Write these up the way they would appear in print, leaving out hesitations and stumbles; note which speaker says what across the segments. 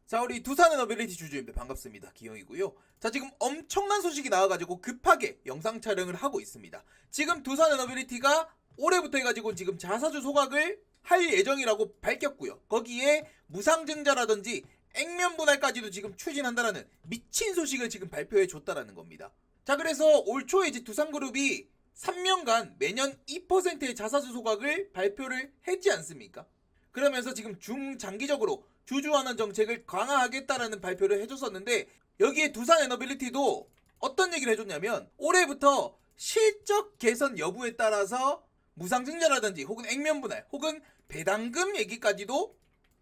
Speaker 1: 자, 우리 두산 에너빌리티 주주님들 반갑습니다. 기영이고요. 자, 지금 엄청난 소식이 나와가지고 급하게 영상 촬영을 하고 있습니다. 지금 두산 에너빌리티가 올해부터 해가지고 지금 자사주 소각을 할 예정이라고 밝혔고요. 거기에 무상증자라든지 액면 분할까지도 지금 추진한다라는 미친 소식을 지금 발표해 줬다라는 겁니다. 자, 그래서 올 초에 이제 두산그룹이 3년간 매년 2%의 자사주 소각을 발표를 했지 않습니까? 그러면서 지금 중장기적으로 주주환원 정책을 강화하겠다라는 발표를 해줬었는데, 여기에 두산 에너빌리티도 어떤 얘기를 해줬냐면 올해부터 실적 개선 여부에 따라서 무상증자라든지 혹은 액면 분할 혹은 배당금 얘기까지도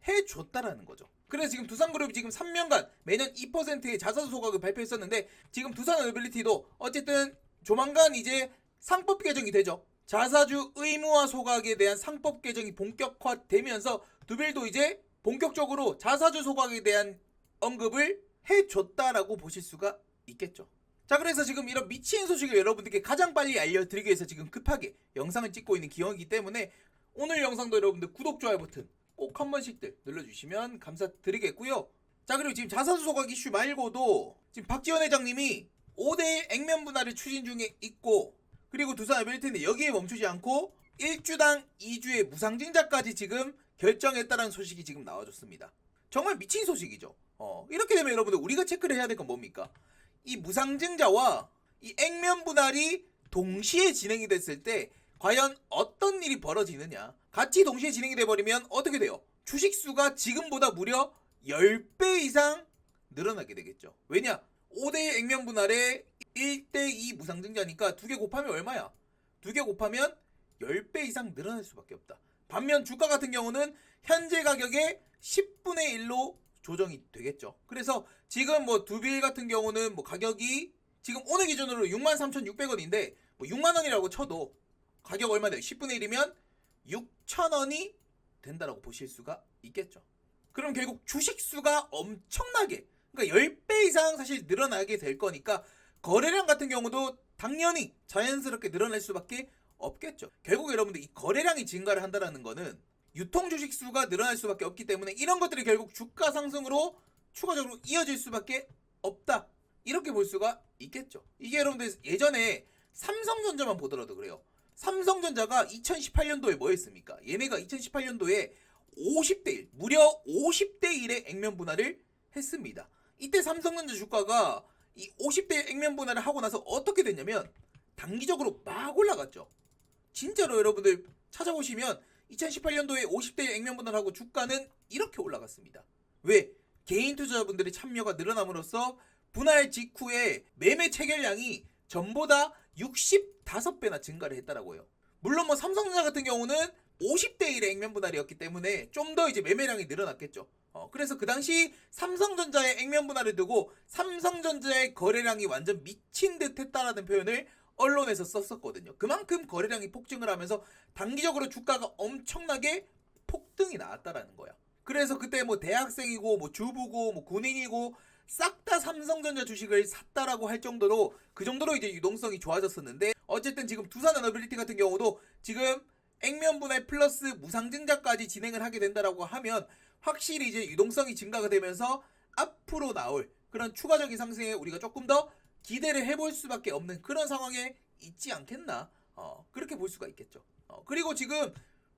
Speaker 1: 해줬다라는 거죠. 그래서 지금 두산그룹이 지금 3년간 매년 2%의 자사주 소각을 발표했었는데, 지금 두산 에너빌리티도 어쨌든 조만간 이제 상법 개정이 되죠. 자사주 의무화 소각에 대한 상법 개정이 본격화되면서 두빌도 이제 본격적으로 자사주 소각에 대한 언급을 해줬다라고 보실 수가 있겠죠. 자, 그래서 지금 이런 미친 소식을 여러분들께 가장 빨리 알려드리기 위해서 지금 급하게 영상을 찍고 있는 기영이기 때문에 오늘 영상도 여러분들 구독, 좋아요 버튼 꼭 한 번씩들 눌러주시면 감사드리겠고요. 자, 그리고 지금 자사주 소각 이슈 말고도 지금 박지원 회장님이 5대1 액면 분할을 추진 중에 있고, 그리고 두산 에너빌리티는 여기에 멈추지 않고 1주당 2주의 무상증자까지 지금 결정했다는 소식이 지금 나와줬습니다. 정말 미친 소식이죠. 이렇게 되면 여러분들 우리가 체크를 해야 될 건 뭡니까? 이 무상증자와 이 액면 분할이 동시에 진행이 됐을 때 과연 어떤 일이 벌어지느냐. 같이 동시에 진행이 돼버리면 어떻게 돼요? 주식수가 지금보다 무려 10배 이상 늘어나게 되겠죠. 왜냐? 5대1 액면 분할에 1대2 무상증자니까 2개 곱하면 얼마야? 2개 곱하면 10배 이상 늘어날 수밖에 없다. 반면 주가 같은 경우는 현재 가격의 10분의 1로 조정이 되겠죠. 그래서 지금 뭐 두빌 같은 경우는 뭐 가격이 지금 오늘 기준으로 63,600원인데 뭐 6만원이라고 쳐도 가격 얼마 돼요? 10분의 1이면 6,000원이 된다라고 보실 수가 있겠죠. 그럼 결국 주식수가 엄청나게, 그러니까 10배 이상 사실 늘어나게 될 거니까 거래량 같은 경우도 당연히 자연스럽게 늘어날 수밖에 없겠죠. 결국 여러분들 이 거래량이 증가를 한다는 거는 유통 주식 수가 늘어날 수밖에 없기 때문에 이런 것들이 결국 주가 상승으로 추가적으로 이어질 수밖에 없다, 이렇게 볼 수가 있겠죠. 이게 여러분들 예전에 삼성전자만 보더라도 그래요. 삼성전자가 2018년도에 뭐 했습니까? 얘네가 2018년도에 50대1, 무려 50대1의 액면 분할을 했습니다. 이때 삼성전자 주가가 이 50대1 액면 분할을 하고 나서 어떻게 됐냐면 단기적으로 막 올라갔죠. 진짜로 여러분들 찾아보시면 2018년도에 50대1 액면 분할하고 주가는 이렇게 올라갔습니다. 왜? 개인 투자자분들의 참여가 늘어남으로써 분할 직후에 매매 체결량이 전보다 65배나 증가를 했다라고 해요. 물론 뭐 삼성전자 같은 경우는 50대1의 액면 분할이었기 때문에 좀 더 이제 매매량이 늘어났겠죠. 그래서 그 당시 삼성전자의 액면 분할을 두고 삼성전자의 거래량이 완전 미친 듯 했다라는 표현을 언론에서 썼었거든요. 그만큼 거래량이 폭증을 하면서 단기적으로 주가가 엄청나게 폭등이 나왔다라는 거야. 그래서 그때 뭐 대학생이고 뭐 주부고 뭐 군인이고 싹 다 삼성전자 주식을 샀다라고 할 정도로, 그 정도로 이제 유동성이 좋아졌었는데, 어쨌든 지금 두산 에너빌리티 같은 경우도 지금 액면 분할 플러스 무상증자까지 진행을 하게 된다라고 하면 확실히 이제 유동성이 증가가 되면서 앞으로 나올 그런 추가적인 상승에 우리가 조금 더 기대를 해볼 수밖에 없는 그런 상황에 있지 않겠나, 그렇게 볼 수가 있겠죠. 그리고 지금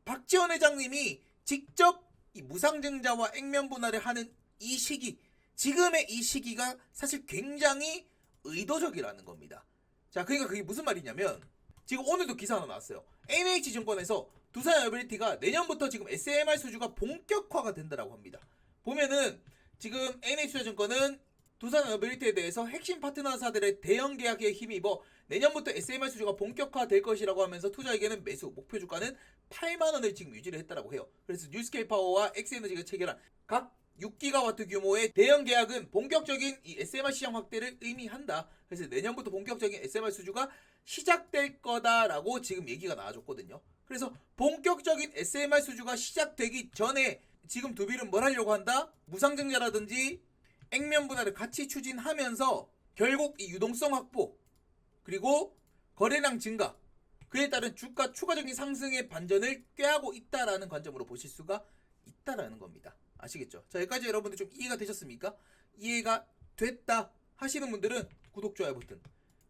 Speaker 1: 박지원 회장님이 직접 이 무상증자와 액면 분할을 하는 이 시기, 지금의 이 시기가 사실 굉장히 의도적이라는 겁니다. 자, 그러니까 그게 무슨 말이냐면 지금 오늘도 기사 하나 나왔어요. NH증권에서 두산 에너빌리티가 내년부터 지금 SMR 수주가 본격화가 된다라고 합니다. 보면은 지금 NH투자증권은 두산 에너빌리티에 대해서 핵심 파트너사들의 대형 계약에 힘입어 내년부터 SMR 수주가 본격화될 것이라고 하면서 투자에게는 매수 목표 주가는 8만원을 지금 유지를 했다라고 해요. 그래서 뉴스케일 파워와 엑스에너지가 체결한 각 6기가와트 규모의 대형 계약은 본격적인 이 SMR 시장 확대를 의미한다. 그래서 내년부터 본격적인 SMR 수주가 시작될 거다라고 지금 얘기가 나와줬거든요. 그래서 본격적인 SMR 수주가 시작되기 전에 지금 두빌은 뭘 하려고 한다? 무상증자라든지 액면 분할을 같이 추진하면서 결국 이 유동성 확보, 그리고 거래량 증가, 그에 따른 주가 추가적인 상승의 반전을 꾀하고 있다라는 관점으로 보실 수가 있다라는 겁니다. 아시겠죠? 자, 여기까지 여러분들 좀 이해가 되셨습니까? 이해가 됐다 하시는 분들은 구독, 좋아요 버튼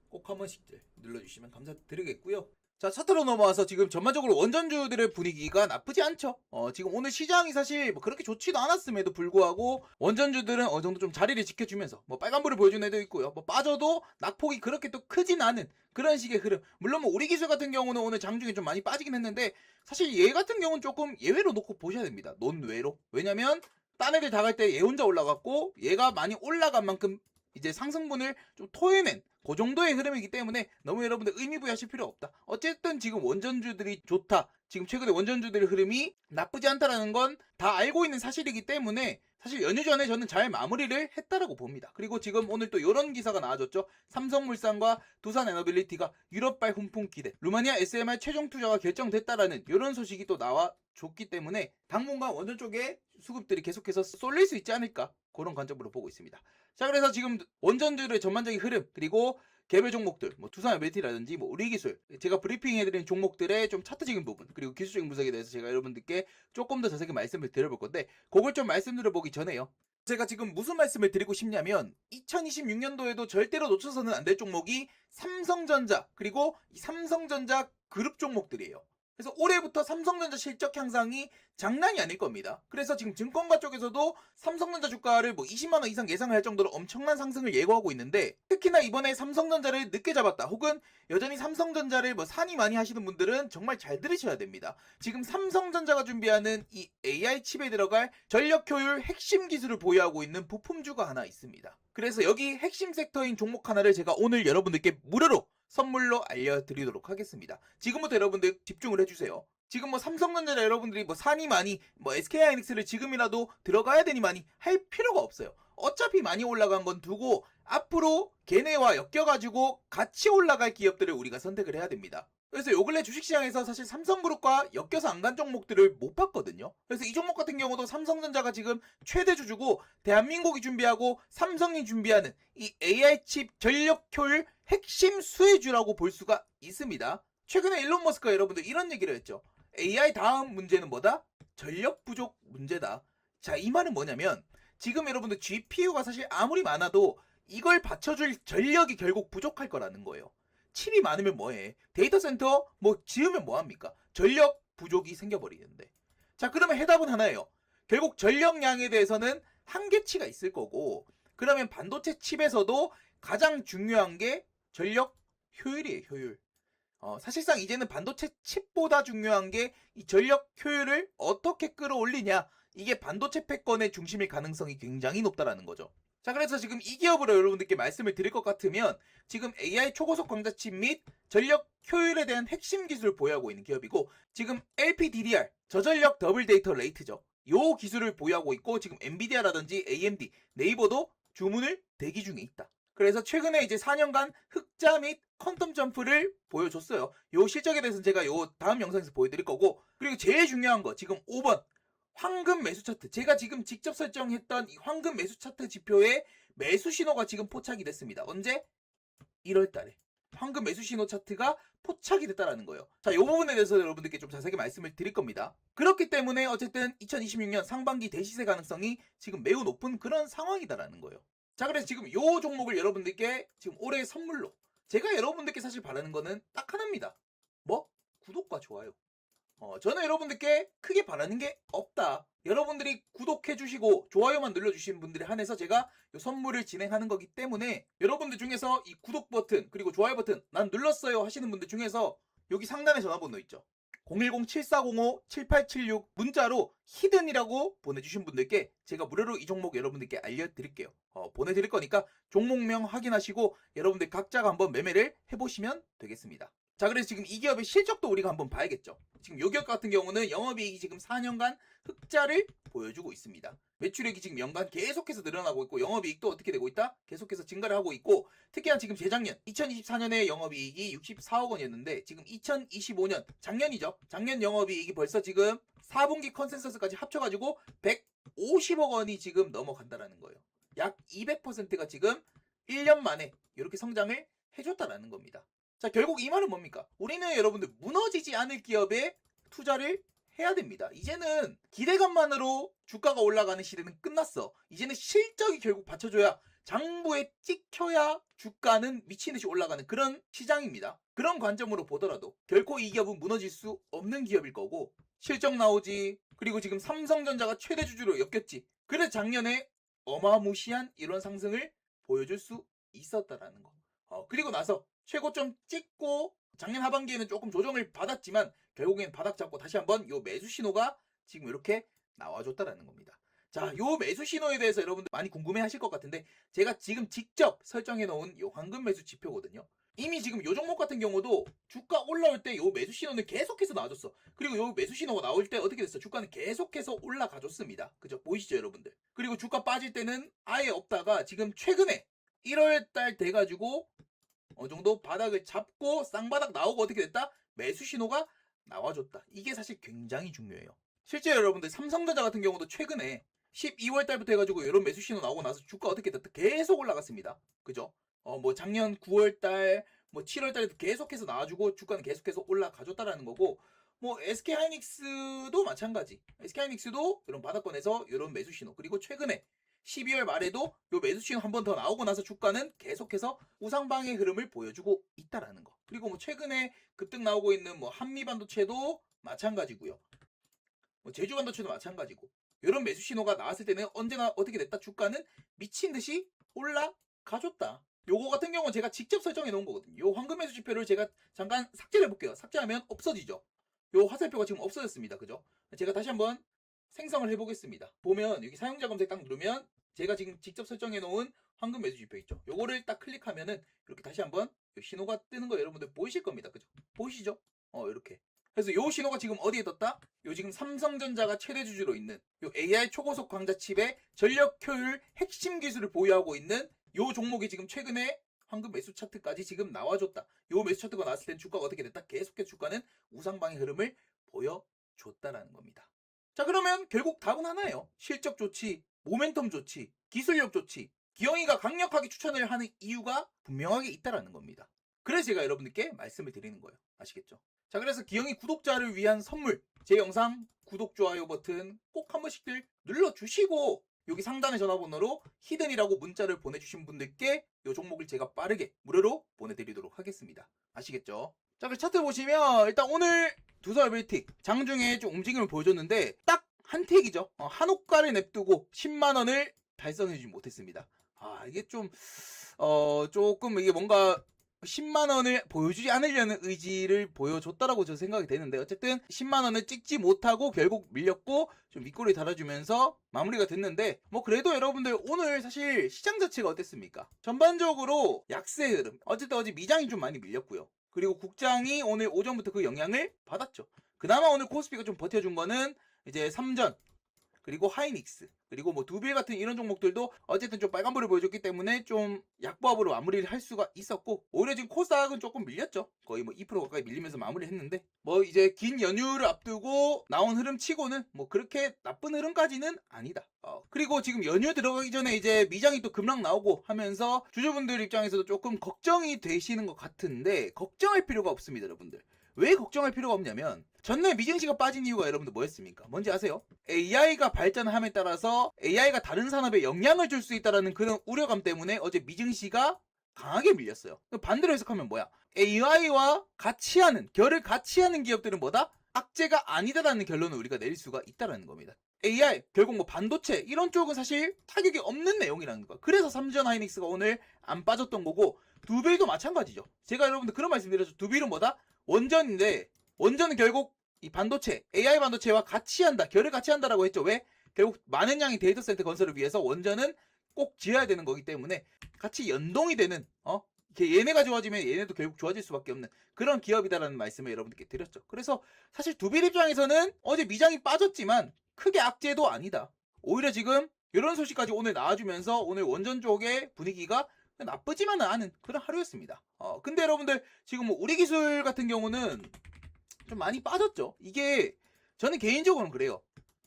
Speaker 1: 꼭 한 번씩 눌러주시면 감사드리겠고요. 자, 차트로 넘어와서 지금 전반적으로 원전주들의 분위기가 나쁘지 않죠. 지금 오늘 시장이 사실 뭐 그렇게 좋지도 않았음에도 불구하고 원전주들은 어느 정도 좀 자리를 지켜주면서 뭐 빨간불을 보여준 애도 있고요. 뭐 빠져도 낙폭이 그렇게 또 크진 않은 그런 식의 흐름. 물론 뭐 우리 기술 같은 경우는 오늘 장중에 좀 많이 빠지긴 했는데 사실 얘 같은 경우는 조금 예외로 놓고 보셔야 됩니다. 논외로. 왜냐면 딴 애들 다 갈 때 얘 혼자 올라갔고 얘가 많이 올라간 만큼 이제 상승분을 좀 토해낸 그 정도의 흐름이기 때문에 너무 여러분들 의미 부여하실 필요 없다. 어쨌든 지금 원전주들이 좋다. 지금 최근에 원전주들의 흐름이 나쁘지 않다라는 건 다 알고 있는 사실이기 때문에 사실 연휴 전에 저는 잘 마무리를 했다라고 봅니다. 그리고 지금 오늘 또 이런 기사가 나와줬죠. 삼성물산과 두산에너빌리티가 유럽발 훈풍 기대, 루마니아 SMR 최종 투자가 결정됐다라는 이런 소식이 또 나와줬기 때문에 당분간 원전 쪽에 수급들이 계속해서 쏠릴 수 있지 않을까 그런 관점으로 보고 있습니다. 자, 그래서 지금 원전주의 전반적인 흐름 그리고 개별 종목들 뭐 두산에너빌리티라든지 뭐 우리기술 제가 브리핑해드린 종목들의 좀 차트적인 부분 그리고 기술적인 분석에 대해서 제가 여러분들께 조금 더 자세히 말씀을 드려볼 건데 그걸 좀 말씀드려보기 전에요. 제가 지금 무슨 말씀을 드리고 싶냐면 2026년도에도 절대로 놓쳐서는 안 될 종목이 삼성전자 그리고 이 삼성전자 그룹 종목들이에요. 그래서 올해부터 삼성전자 실적 향상이 장난이 아닐 겁니다. 그래서 지금 증권가 쪽에서도 삼성전자 주가를 뭐 20만원 이상 예상을 할 정도로 엄청난 상승을 예고하고 있는데 특히나 이번에 삼성전자를 늦게 잡았다 혹은 여전히 삼성전자를 뭐 산이 많이 하시는 분들은 정말 잘 들으셔야 됩니다. 지금 삼성전자가 준비하는 이 AI 칩에 들어갈 전력 효율 핵심 기술을 보유하고 있는 부품주가 하나 있습니다. 그래서 여기 핵심 섹터인 종목 하나를 제가 오늘 여러분들께 무료로 선물로 알려드리도록 하겠습니다. 지금부터 여러분들 집중을 해주세요. 지금 뭐 삼성전자 여러분들이 뭐 산이 많이 뭐 SK하이닉스를 지금이라도 들어가야 되니 많이 할 필요가 없어요. 어차피 많이 올라간 건 두고 앞으로 걔네와 엮여가지고 같이 올라갈 기업들을 우리가 선택을 해야 됩니다. 그래서 요 근래 주식시장에서 사실 삼성그룹과 엮여서 안 간 종목들을 못 봤거든요. 그래서 이 종목 같은 경우도 삼성전자가 지금 최대 주주고 대한민국이 준비하고 삼성이 준비하는 이 AI 칩 전력 효율 핵심 수혜주라고 볼 수가 있습니다. 최근에 일론 머스크가 여러분들 이런 얘기를 했죠. AI 다음 문제는 뭐다? 전력 부족 문제다. 자, 이 말은 뭐냐면 지금 여러분들 GPU가 사실 아무리 많아도 이걸 받쳐줄 전력이 결국 부족할 거라는 거예요. 칩이 많으면 뭐해? 데이터 센터 뭐 지으면 뭐합니까? 전력 부족이 생겨버리는데. 자, 그러면 해답은 하나예요. 결국 전력량에 대해서는 한계치가 있을 거고 그러면 반도체 칩에서도 가장 중요한 게 전력 효율이에요. 효율. 사실상 이제는 반도체 칩보다 중요한 게 이 전력 효율을 어떻게 끌어올리냐 이게 반도체 패권의 중심일 가능성이 굉장히 높다라는 거죠. 자, 그래서 지금 이 기업으로 여러분들께 말씀을 드릴 것 같으면 지금 AI 초고속 광자칩 및 전력 효율에 대한 핵심 기술을 보유하고 있는 기업이고 지금 LPDDR 저전력 더블 데이터 레이트죠. 요 기술을 보유하고 있고 지금 엔비디아라든지 AMD, 네이버도 주문을 대기 중에 있다. 그래서 최근에 이제 4년간 흑자 및 퀀텀 점프를 보여줬어요. 요 실적에 대해서는 제가 요 다음 영상에서 보여드릴 거고 그리고 제일 중요한 거 지금 5번 황금 매수 차트 제가 지금 직접 설정했던 이 황금 매수 차트 지표에 매수 신호가 지금 포착이 됐습니다. 언제? 1월 달에 황금 매수 신호 차트가 포착이 됐다라는 거예요. 자, 이 부분에 대해서 여러분들께 좀 자세하게 말씀을 드릴 겁니다. 그렇기 때문에 어쨌든 2026년 상반기 대시세 가능성이 지금 매우 높은 그런 상황이다라는 거예요. 자, 그래서 지금 요 종목을 여러분들께 지금 올해 선물로 제가 여러분들께 사실 바라는 거는 딱 하나입니다. 뭐? 구독과 좋아요. 저는 여러분들께 크게 바라는 게 없다. 여러분들이 구독해주시고 좋아요만 눌러주시는 분들에 한해서 제가 이 선물을 진행하는 거기 때문에 여러분들 중에서 이 구독 버튼 그리고 좋아요 버튼 난 눌렀어요 하시는 분들 중에서 여기 상단에 전화번호 있죠. 010-7405-7876 문자로 히든이라고 보내주신 분들께 제가 무료로 이 종목 여러분들께 알려드릴게요. 보내드릴 거니까 종목명 확인하시고 여러분들 각자가 한번 매매를 해보시면 되겠습니다. 자, 그래서 지금 이 기업의 실적도 우리가 한번 봐야겠죠. 지금 이 기업 같은 경우는 영업이익이 지금 4년간 흑자를 보여주고 있습니다. 매출액이 지금 연간 계속해서 늘어나고 있고 영업이익도 어떻게 되고 있다? 계속해서 증가를 하고 있고 특히나 지금 재작년 2024년에 영업이익이 64억 원이었는데 지금 2025년 작년이죠. 작년 영업이익이 벌써 지금 4분기 컨센서스까지 합쳐가지고 150억 원이 지금 넘어간다라는 거예요. 약 200%가 지금 1년 만에 이렇게 성장을 해줬다라는 겁니다. 자, 결국 이 말은 뭡니까? 우리는 여러분들 무너지지 않을 기업에 투자를 해야 됩니다. 이제는 기대감만으로 주가가 올라가는 시대는 끝났어. 이제는 실적이 결국 받쳐줘야, 장부에 찍혀야 주가는 미친듯이 올라가는 그런 시장입니다. 그런 관점으로 보더라도 결코 이 기업은 무너질 수 없는 기업일 거고, 실적 나오지, 그리고 지금 삼성전자가 최대 주주로 엮였지. 그래서 작년에 어마무시한 이런 상승을 보여줄 수 있었다라는 거. 그리고 나서 최고점 찍고 작년 하반기에는 조금 조정을 받았지만 결국엔 바닥 잡고 다시 한번 요 매수 신호가 지금 이렇게 나와줬다라는 겁니다. 자, 요 매수 신호에 대해서 여러분들 많이 궁금해 하실 것 같은데, 제가 지금 직접 설정해 놓은 요 황금 매수 지표거든요. 이미 지금 요 종목 같은 경우도 주가 올라올 때 요 매수 신호는 계속해서 나와줬어. 그리고 요 매수 신호가 나올 때 어떻게 됐어? 주가는 계속해서 올라가줬습니다. 그죠? 보이시죠, 여러분들? 그리고 주가 빠질 때는 아예 없다가 지금 최근에 1월달 돼가지고 어느 정도 바닥을 잡고 쌍바닥 나오고 어떻게 됐다? 매수 신호가 나와줬다. 이게 사실 굉장히 중요해요. 실제 여러분들 삼성전자 같은 경우도 최근에 12월 달부터 해가지고 이런 매수 신호 나오고 나서 주가 어떻게 됐다? 계속 올라갔습니다. 그죠? 뭐 작년 9월 달, 뭐 7월 달에도 계속해서 나와주고 주가는 계속해서 올라가줬다라는 거고, 뭐 SK하이닉스도 마찬가지. SK하이닉스도 이런 바닥권에서 이런 매수 신호, 그리고 최근에 12월 말에도 요 매수 신호 한 번 더 나오고 나서 주가는 계속해서 우상방의 흐름을 보여주고 있다라는 거. 그리고 뭐 최근에 급등 나오고 있는 뭐 한미반도체도 마찬가지고요. 뭐 제주반도체도 마찬가지고. 이런 매수 신호가 나왔을 때는 언제나 어떻게 됐다? 주가는 미친 듯이 올라가줬다. 요거 같은 경우는 제가 직접 설정해 놓은 거거든요. 요 황금 매수 지표를 제가 잠깐 삭제를 해볼게요. 삭제하면 없어지죠. 요 화살표가 지금 없어졌습니다. 그죠? 제가 다시 한번 생성을 해보겠습니다. 보면 여기 사용자 검색 딱 누르면 제가 지금 직접 설정해 놓은 황금 매수 지표 있죠. 요거를 딱 클릭하면은 이렇게 다시 한번 신호가 뜨는 거 여러분들 보이실 겁니다. 그죠? 보이시죠? 이렇게. 그래서 요 신호가 지금 어디에 떴다? 요 지금 삼성전자가 최대 주주로 있는 요 AI 초고속 광자 칩의 전력 효율 핵심 기술을 보유하고 있는 요 종목이 지금 최근에 황금 매수 차트까지 지금 나와줬다. 요 매수 차트가 나왔을 땐 주가가 어떻게 됐다? 계속해서 주가는 우상방의 흐름을 보여줬다라는 겁니다. 자, 그러면 결국 답은 하나예요. 실적 좋지, 모멘텀 좋지, 기술력 좋지, 기영이가 강력하게 추천을 하는 이유가 분명하게 있다라는 겁니다. 그래서 제가 여러분들께 말씀을 드리는 거예요. 아시겠죠? 자, 그래서 기영이 구독자를 위한 선물, 제 영상 구독, 좋아요 버튼 꼭 한 번씩들 눌러주시고, 여기 상단의 전화번호로 히든이라고 문자를 보내주신 분들께 이 종목을 제가 빠르게 무료로 보내드리도록 하겠습니다. 아시겠죠? 자, 그 차트 보시면 일단 오늘 두산 웰틱 장중에 좀 움직임을 보여줬는데 딱 한 택이죠. 한 호가를 냅두고 10만원을 달성해주지 못했습니다. 이게 좀 조금 이게 뭔가 10만원을 보여주지 않으려는 의지를 보여줬다라고 저 생각이 되는데, 어쨌든 10만원을 찍지 못하고 결국 밀렸고 좀 윗꼬리 달아주면서 마무리가 됐는데, 뭐 그래도 여러분들 오늘 사실 시장 자체가 어땠습니까? 전반적으로 약세 흐름. 어쨌든 어제 미장이 좀 많이 밀렸고요. 그리고 국장이 오늘 오전부터 그 영향을 받았죠. 그나마 오늘 코스피가 좀 버텨준 거는 이제 삼전, 그리고 하이닉스, 그리고 뭐 두빌 같은 이런 종목들도 어쨌든 좀 빨간불을 보여줬기 때문에 좀 약보합으로 마무리를 할 수가 있었고, 오히려 지금 코스닥은 조금 밀렸죠. 거의 뭐 2% 가까이 밀리면서 마무리를 했는데, 뭐 이제 긴 연휴를 앞두고 나온 흐름 치고는 뭐 그렇게 나쁜 흐름까지는 아니다. 그리고 지금 연휴 들어가기 전에 이제 미장이 또 급락 나오고 하면서 주주분들 입장에서도 조금 걱정이 되시는 것 같은데, 걱정할 필요가 없습니다, 여러분들. 왜 걱정할 필요가 없냐면, 전날 미증시가 빠진 이유가 여러분들 뭐였습니까? 뭔지 아세요? AI가 발전함에 따라서 AI가 다른 산업에 영향을 줄 수 있다는 그런 우려감 때문에 어제 미증시가 강하게 밀렸어요. 반대로 해석하면 뭐야? AI와 같이 하는, 결을 같이 하는 기업들은 뭐다? 악재가 아니다라는 결론을 우리가 내릴 수가 있다는 겁니다. AI, 결국 뭐 반도체 이런 쪽은 사실 타격이 없는 내용이라는 거야. 그래서 삼전 하이닉스가 오늘 안 빠졌던 거고, 두빌도 마찬가지죠. 제가 여러분들 그런 말씀 드렸죠. 두빌은 뭐다? 원전인데, 원전은 결국 이 반도체, AI 반도체와 같이 한다, 결을 같이 한다라고 했죠. 왜? 결국 많은 양의 데이터 센터 건설을 위해서 원전은 꼭 지어야 되는 거기 때문에 같이 연동이 되는, 얘네가 좋아지면 얘네도 결국 좋아질 수밖에 없는 그런 기업이다라는 말씀을 여러분들께 드렸죠. 그래서 사실 두빌 입장에서는 어제 미장이 빠졌지만 크게 악재도 아니다. 오히려 지금 이런 소식까지 오늘 나와주면서 오늘 원전 쪽의 분위기가 나쁘지만은 않은 그런 하루였습니다. 근데 여러분들 지금 뭐 우리 기술 같은 경우는 좀 많이 빠졌죠. 이게 저는 개인적으로는 그래요.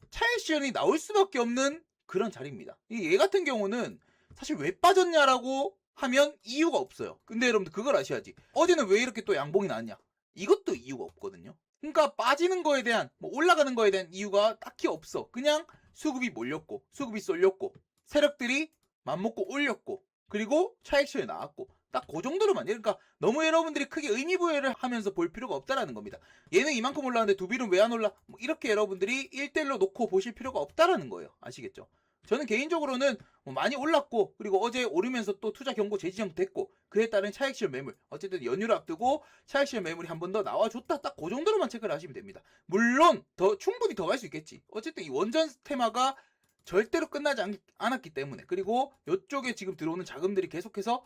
Speaker 1: 차익실현이 나올 수밖에 없는 그런 자리입니다. 얘 같은 경우는 사실 왜 빠졌냐라고 하면 이유가 없어요. 근데 여러분들 그걸 아셔야지. 어제는 왜 이렇게 또 양봉이 나왔냐? 이것도 이유가 없거든요. 그러니까 빠지는 거에 대한 뭐 올라가는 거에 대한 이유가 딱히 없어. 그냥 수급이 몰렸고 수급이 쏠렸고 세력들이 맘먹고 올렸고 그리고 차익실에 나왔고 딱 그 정도로만. 그러니까 너무 여러분들이 크게 의미부여를 하면서 볼 필요가 없다라는 겁니다. 얘는 이만큼 올랐는데 두빌은 왜 안 올라? 뭐 이렇게 여러분들이 1대1로 놓고 보실 필요가 없다라는 거예요. 아시겠죠? 저는 개인적으로는 뭐 많이 올랐고 그리고 어제 오르면서 또 투자 경고 재지정 됐고 그에 따른 차익실 매물 어쨌든 연휴를 앞두고 차익실 매물이 한 번 더 나와줬다 딱 그 정도로만 체크를 하시면 됩니다. 물론 더 충분히 더 갈 수 있겠지. 어쨌든 이 원전 테마가 절대로 끝나지 않았기 때문에 그리고 이쪽에 지금 들어오는 자금들이 계속해서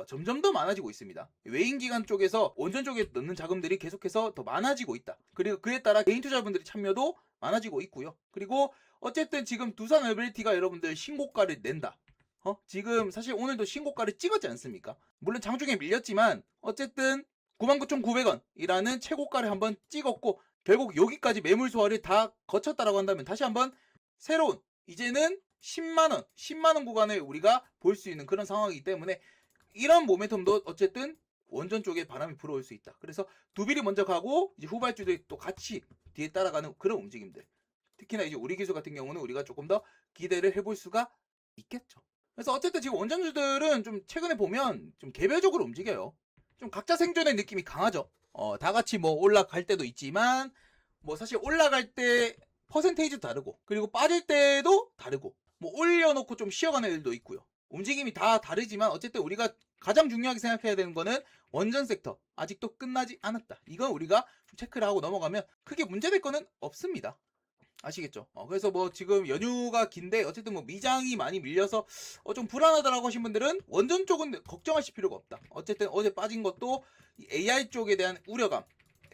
Speaker 1: 점점 더 많아지고 있습니다. 외인 기관 쪽에서 원전 쪽에 넣는 자금들이 계속해서 더 많아지고 있다. 그리고 그에 따라 개인 투자분들의 참여도 많아지고 있고요. 그리고 어쨌든 지금 두산 얼빌리티가 여러분들 신고가를 낸다. 지금 사실 오늘도 신고가를 찍었지 않습니까? 물론 장중에 밀렸지만 어쨌든 99,900원이라는 최고가를 한번 찍었고 결국 여기까지 매물 소화를 다 거쳤다라고 한다면 다시 한번 새로운 이제는 10만원 구간을 우리가 볼 수 있는 그런 상황이기 때문에 이런 모멘텀도 어쨌든 원전 쪽에 바람이 불어올 수 있다. 그래서 두빌이 먼저 가고 이제 후발주들이 또 같이 뒤에 따라가는 그런 움직임들. 특히나 이제 우리 기술 같은 경우는 우리가 조금 더 기대를 해볼 수가 있겠죠. 그래서 어쨌든 지금 원전주들은 좀 최근에 보면 좀 개별적으로 움직여요. 좀 각자 생존의 느낌이 강하죠. 다 같이 뭐 올라갈 때도 있지만 뭐 사실 올라갈 때 퍼센테이지도 다르고 그리고 빠질 때도 다르고 뭐 올려놓고 좀 쉬어가는 애들도 있고요. 움직임이 다 다르지만 어쨌든 우리가 가장 중요하게 생각해야 되는 거는 원전 섹터 아직도 끝나지 않았다. 이건 우리가 체크를 하고 넘어가면 크게 문제될 거는 없습니다. 아시겠죠? 그래서 뭐 지금 연휴가 긴데 어쨌든 뭐 미장이 많이 밀려서 좀 불안하다라고 하신 분들은 원전 쪽은 걱정하실 필요가 없다. 어쨌든 어제 빠진 것도 AI 쪽에 대한 우려감,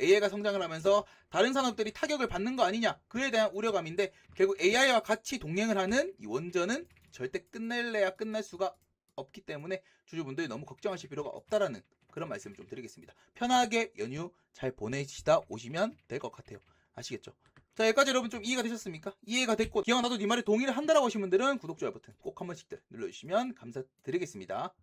Speaker 1: AI가 성장을 하면서 다른 산업들이 타격을 받는 거 아니냐 그에 대한 우려감인데 결국 AI와 같이 동행을 하는 이 원전은 절대 끝낼래야 끝날 수가 없기 때문에 주주분들이 너무 걱정하실 필요가 없다라는 그런 말씀을 좀 드리겠습니다. 편하게 연휴 잘 보내시다 오시면 될 것 같아요. 아시겠죠? 자, 여기까지 여러분 좀 이해가 되셨습니까? 이해가 됐고 기왕 나도 네 말에 동의를 한다라고 하신 분들은 구독, 좋아요 버튼 꼭 한 번씩 눌러주시면 감사드리겠습니다.